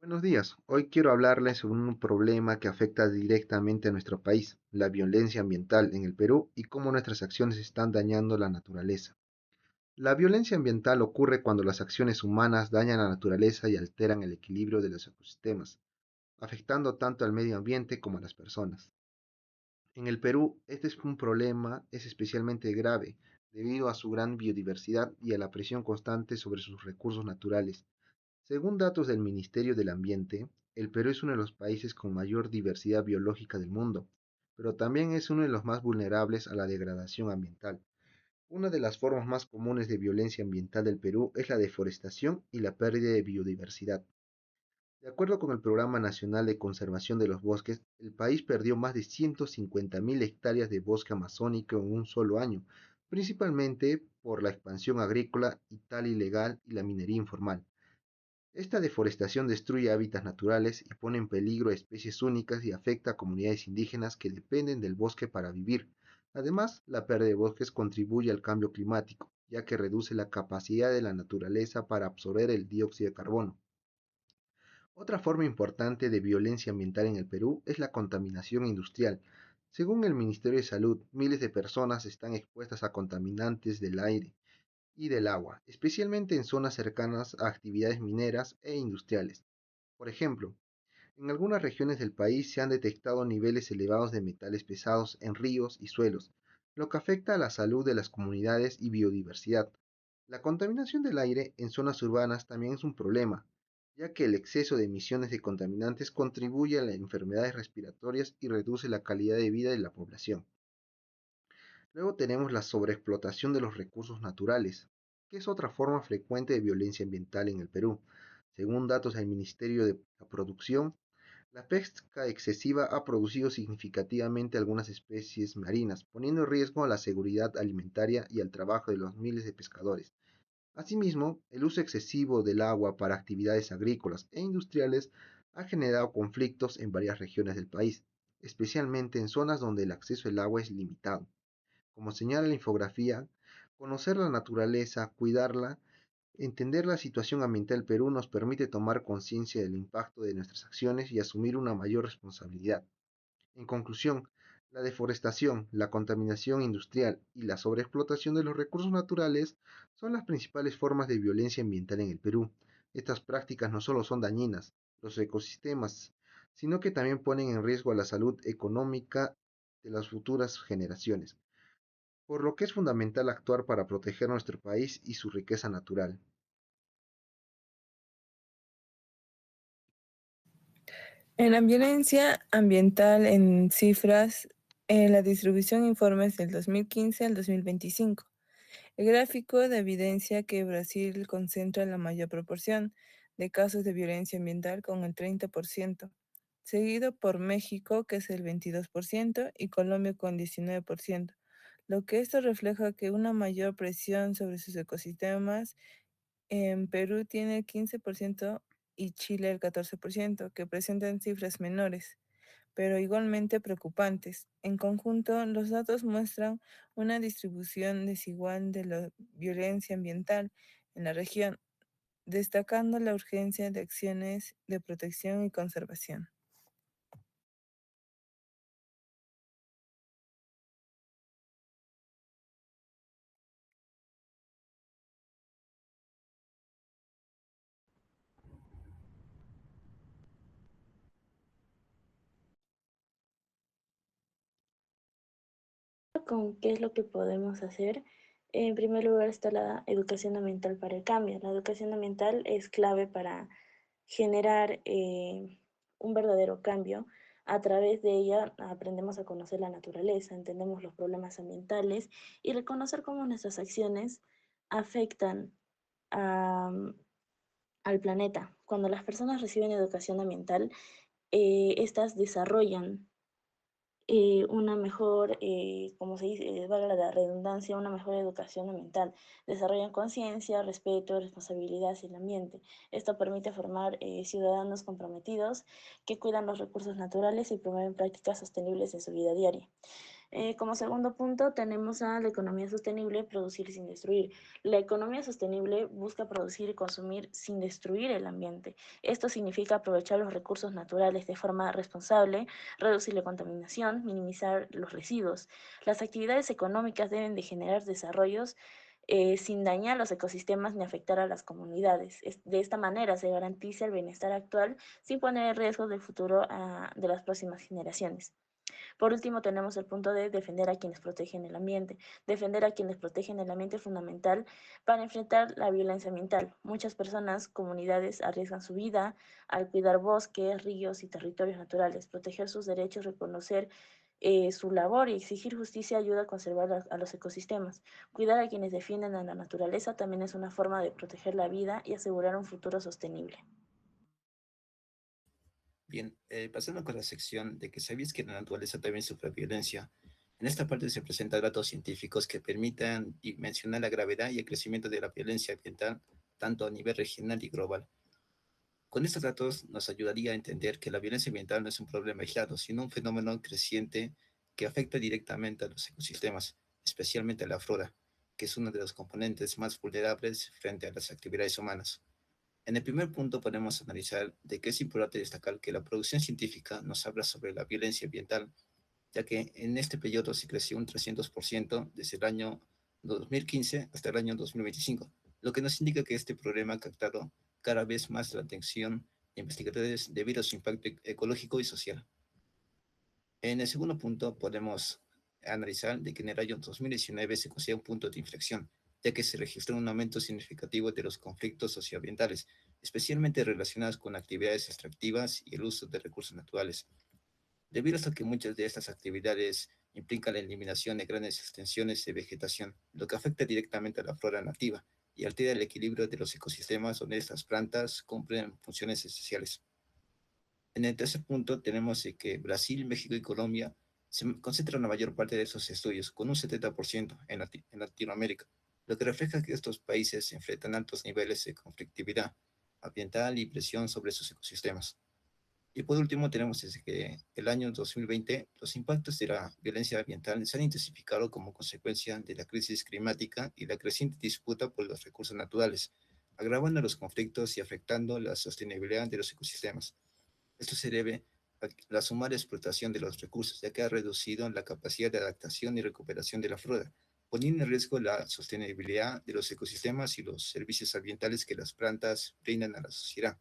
Buenos días. Hoy quiero hablarles sobre un problema que afecta directamente a nuestro país, la violencia ambiental en el Perú y cómo nuestras acciones están dañando la naturaleza. La violencia ambiental ocurre cuando las acciones humanas dañan la naturaleza y alteran el equilibrio de los ecosistemas, afectando tanto al medio ambiente como a las personas. En el Perú, este es un problema es especialmente grave debido a su gran biodiversidad y a la presión constante sobre sus recursos naturales. Según datos del Ministerio del Ambiente, el Perú es uno de los países con mayor diversidad biológica del mundo, pero también es uno de los más vulnerables a la degradación ambiental. Una de las formas más comunes de violencia ambiental del Perú es la deforestación y la pérdida de biodiversidad. De acuerdo con el Programa Nacional de Conservación de los Bosques, el país perdió más de 150.000 hectáreas de bosque amazónico en un solo año, principalmente por la expansión agrícola y tal ilegal y la minería informal. Esta deforestación destruye hábitats naturales y pone en peligro a especies únicas y afecta a comunidades indígenas que dependen del bosque para vivir. Además, la pérdida de bosques contribuye al cambio climático, ya que reduce la capacidad de la naturaleza para absorber el dióxido de carbono. Otra forma importante de violencia ambiental en el Perú es la contaminación industrial. Según el Ministerio de Salud, miles de personas están expuestas a contaminantes del aire y del agua, especialmente en zonas cercanas a actividades mineras e industriales. Por ejemplo, en algunas regiones del país se han detectado niveles elevados de metales pesados en ríos y suelos, lo que afecta a la salud de las comunidades y biodiversidad. La contaminación del aire en zonas urbanas también es un problema, ya que el exceso de emisiones de contaminantes contribuye a las enfermedades respiratorias y reduce la calidad de vida de la población. Luego tenemos la sobreexplotación de los recursos naturales, que es otra forma frecuente de violencia ambiental en el Perú. Según datos del Ministerio de la Producción, la pesca excesiva ha producido significativamente algunas especies marinas, poniendo en riesgo la seguridad alimentaria y el trabajo de los miles de pescadores. Asimismo, el uso excesivo del agua para actividades agrícolas e industriales ha generado conflictos en varias regiones del país, especialmente en zonas donde el acceso al agua es limitado. Como señala la infografía, conocer la naturaleza, cuidarla, entender la situación ambiental del Perú nos permite tomar conciencia del impacto de nuestras acciones y asumir una mayor responsabilidad. En conclusión, la deforestación, la contaminación industrial y la sobreexplotación de los recursos naturales son las principales formas de violencia ambiental en el Perú. Estas prácticas no solo son dañinas los ecosistemas, sino que también ponen en riesgo a la salud económica de las futuras generaciones, por lo que es fundamental actuar para proteger nuestro país y su riqueza natural. En la violencia ambiental en cifras, en la distribución de informes del 2015 al 2025. El gráfico de evidencia que Brasil concentra la mayor proporción de casos de violencia ambiental con el 30%, seguido por México, que es el 22%, y Colombia con 19%, lo que esto refleja que una mayor presión sobre sus ecosistemas. En Perú tiene el 15% y Chile el 14%, que presentan cifras menores, pero igualmente preocupantes. En conjunto, los datos muestran una distribución desigual de la violencia ambiental en la región, destacando la urgencia de acciones de protección y conservación. Con qué es lo que podemos hacer. En primer lugar está la educación ambiental para el cambio. La educación ambiental es clave para generar un verdadero cambio. A través de ella aprendemos a conocer la naturaleza, entendemos los problemas ambientales y reconocer cómo nuestras acciones afectan a, al planeta. Cuando las personas reciben educación ambiental, estas desarrollan una mejor, como se dice, valga la redundancia, una mejor educación ambiental. Desarrollan conciencia, respeto, responsabilidad hacia el ambiente. Esto permite formar ciudadanos comprometidos que cuidan los recursos naturales y promueven prácticas sostenibles en su vida diaria. Como segundo punto tenemos a la economía sostenible, producir sin destruir. La economía sostenible busca producir y consumir sin destruir el ambiente. Esto significa aprovechar los recursos naturales de forma responsable, reducir la contaminación, minimizar los residuos. Las actividades económicas deben de generar desarrollos sin dañar los ecosistemas ni afectar a las comunidades. De esta manera se garantiza el bienestar actual sin poner en riesgo del futuro de las próximas generaciones. Por último, tenemos el punto de defender a quienes protegen el ambiente. Defender a quienes protegen el ambiente es fundamental para enfrentar la violencia ambiental. Muchas personas, comunidades arriesgan su vida al cuidar bosques, ríos y territorios naturales. Proteger sus derechos, reconocer su labor y exigir justicia ayuda a conservar a los ecosistemas. Cuidar a quienes defienden a la naturaleza también es una forma de proteger la vida y asegurar un futuro sostenible. Bien, pasando con la sección de que sabéis que la naturaleza también sufre violencia. En esta parte se presentan datos científicos que permitan dimensionar la gravedad y el crecimiento de la violencia ambiental, tanto a nivel regional y global. Con estos datos nos ayudaría a entender que la violencia ambiental no es un problema aislado, sino un fenómeno creciente que afecta directamente a los ecosistemas, especialmente a la flora, que es uno de los componentes más vulnerables frente a las actividades humanas. En el primer punto podemos analizar de que es importante destacar que la producción científica nos habla sobre la violencia ambiental, ya que en este periodo se creció un 300% desde el año 2015 hasta el año 2025, lo que nos indica que este problema ha captado cada vez más la atención de investigadores debido a su impacto ecológico y social. En el segundo punto podemos analizar de que en el año 2019 se considera un punto de inflexión, ya que se registró un aumento significativo de los conflictos socioambientales, especialmente relacionados con actividades extractivas y el uso de recursos naturales. Debido a que muchas de estas actividades implican la eliminación de grandes extensiones de vegetación, lo que afecta directamente a la flora nativa y altera el equilibrio de los ecosistemas donde estas plantas cumplen funciones esenciales. En el tercer punto tenemos que Brasil, México y Colombia se concentran la mayor parte de esos estudios, con un 70% en Latinoamérica, lo que refleja que estos países enfrentan altos niveles de conflictividad ambiental y presión sobre sus ecosistemas. Y por último tenemos desde que el año 2020 los impactos de la violencia ambiental se han intensificado como consecuencia de la crisis climática y la creciente disputa por los recursos naturales, agravando los conflictos y afectando la sostenibilidad de los ecosistemas. Esto se debe a la sumada explotación de los recursos, ya que ha reducido la capacidad de adaptación y recuperación de la flora, poniendo en riesgo la sostenibilidad de los ecosistemas y los servicios ambientales que las plantas brindan a la sociedad.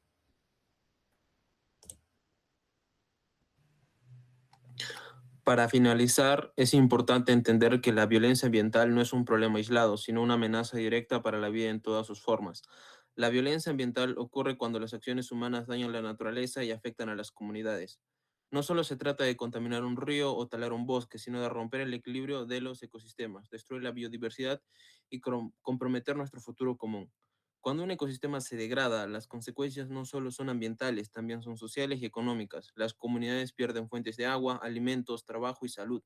Para finalizar, es importante entender que la violencia ambiental no es un problema aislado, sino una amenaza directa para la vida en todas sus formas. La violencia ambiental ocurre cuando las acciones humanas dañan la naturaleza y afectan a las comunidades. No solo se trata de contaminar un río o talar un bosque, sino de romper el equilibrio de los ecosistemas, destruir la biodiversidad y comprometer nuestro futuro común. Cuando un ecosistema se degrada, las consecuencias no solo son ambientales, también son sociales y económicas. Las comunidades pierden fuentes de agua, alimentos, trabajo y salud.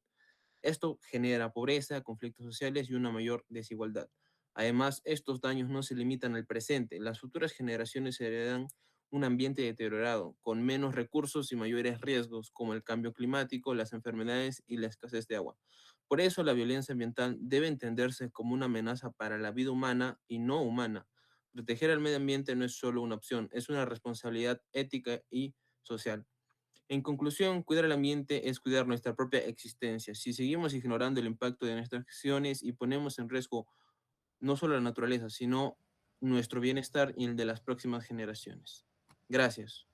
Esto genera pobreza, conflictos sociales y una mayor desigualdad. Además, estos daños no se limitan al presente. Las futuras generaciones heredan un ambiente deteriorado, con menos recursos y mayores riesgos, como el cambio climático, las enfermedades y la escasez de agua. Por eso, la violencia ambiental debe entenderse como una amenaza para la vida humana y no humana. Proteger al medio ambiente no es solo una opción, es una responsabilidad ética y social. En conclusión, cuidar el ambiente es cuidar nuestra propia existencia. Si seguimos ignorando el impacto de nuestras acciones y ponemos en riesgo no solo la naturaleza, sino nuestro bienestar y el de las próximas generaciones. Gracias.